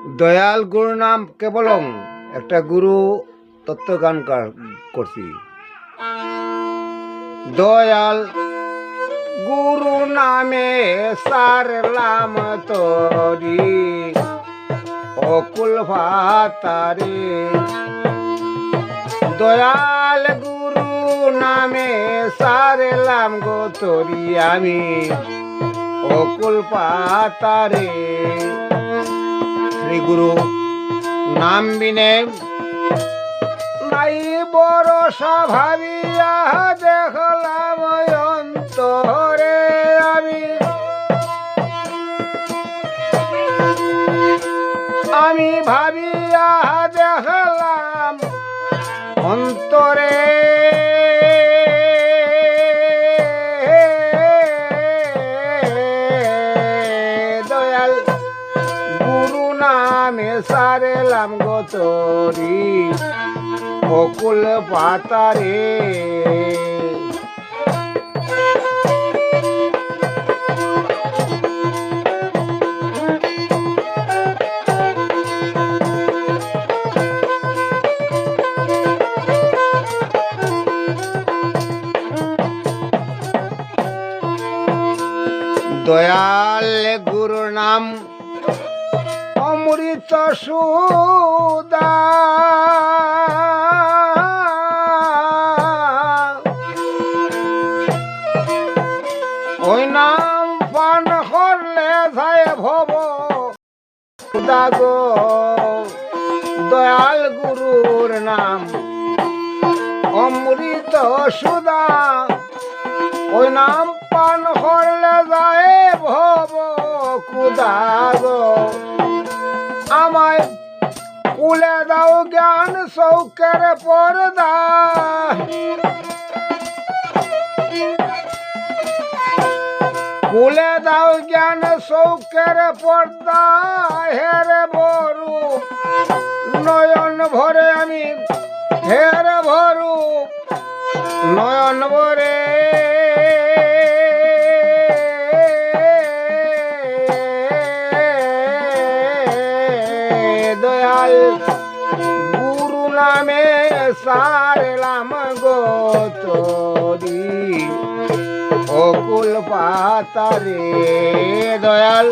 দয়াল গুরু নাম কেবলং একটা গুরু তত্ত্বগান করছি। দয়াল গুরু নামে সারলাম তরি অকুল ভাতারে। দয়াল গুরু নামে সারলাম গো তরি আমি অকুল পাতারে। শ্রী গুরু নাম বিনে নাই বরসা ভাবিয়া দেখলাম অন্তরে আমি ভাবিয়া দেখলাম অন্তরে। দয়াল গুরু নামে সারলাম গো তরি অকুল পাতারে। দয়াল গুরু নাম অমৃত সুদা, ওই নাম পান করলে যায় ভব সুদা গো। দয়াল গুরুর নাম অমৃত সুদা, ওই নাম পান করলে যায় ভব কুদা গো। আমায় কুলে দাও জ্ঞান সৌকের পর্দা, কুলে দাও জ্ঞান সৌকের পর্দা। হেরে ভরু নয়ন ভরে আমি, হেরে ভরু নয়ন ভরে। দয়াল গুরু নামে সারলাম গো তরি অকুল পাতারে। দয়াল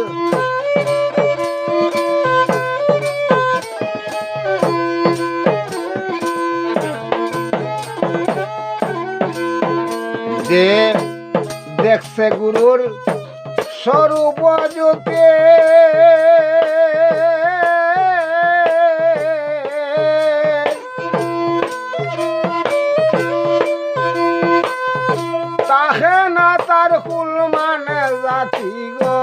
যে দেখছে গুরুর স্বরূপ জ্যোতি, তাহে না তার কুল মানে জাতি গো।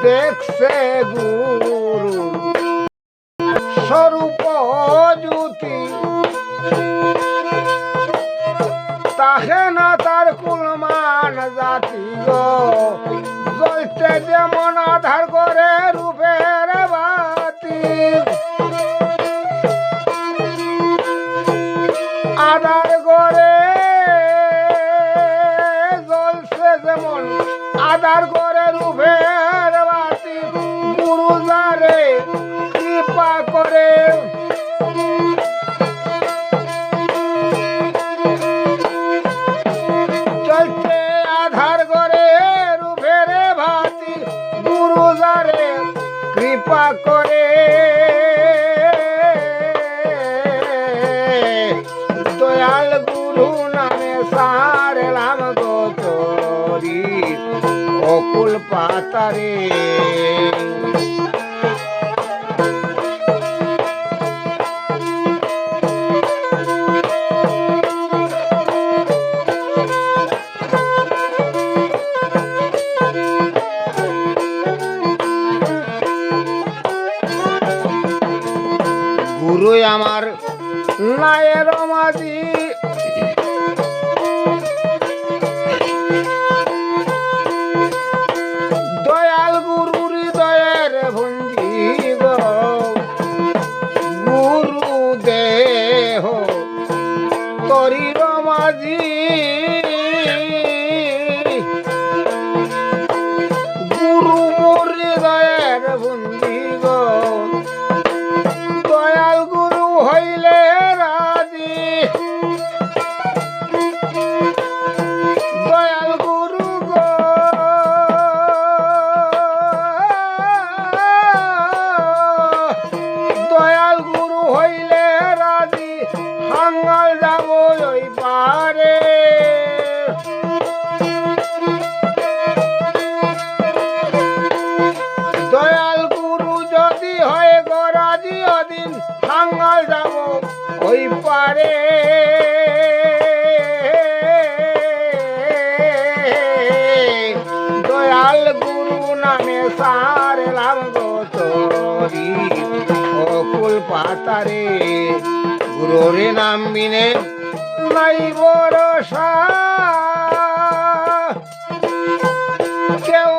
দেখছে গুরু স্বরূপ জ্যোতি, তাহে না তার কুল মান জাতি গো। জ্বলতে যেমন আধার করে রূপের বাতি, আধার করে জ্বলছে যেমন আধার করে রূপের বাতি। গুরু যারে কৃপা করে চলছে আধার করে রূপের ভাতি। গুরু যারে কৃপা করে দয়াল গুরু নামে সারলাম গো তরি অকুল পাতারে। গুরু আমার নায়ের মাঝি, দয়াল গুরু হৃদয়ের ভঞ্জি গো। গুরু দেহ তরির মাঝি, গুরু রে দয়াল গুরু নামে সারলাম গো তোরি অকুল পাতারে গুরুর নাম বিনে নাই ভরসা কেউ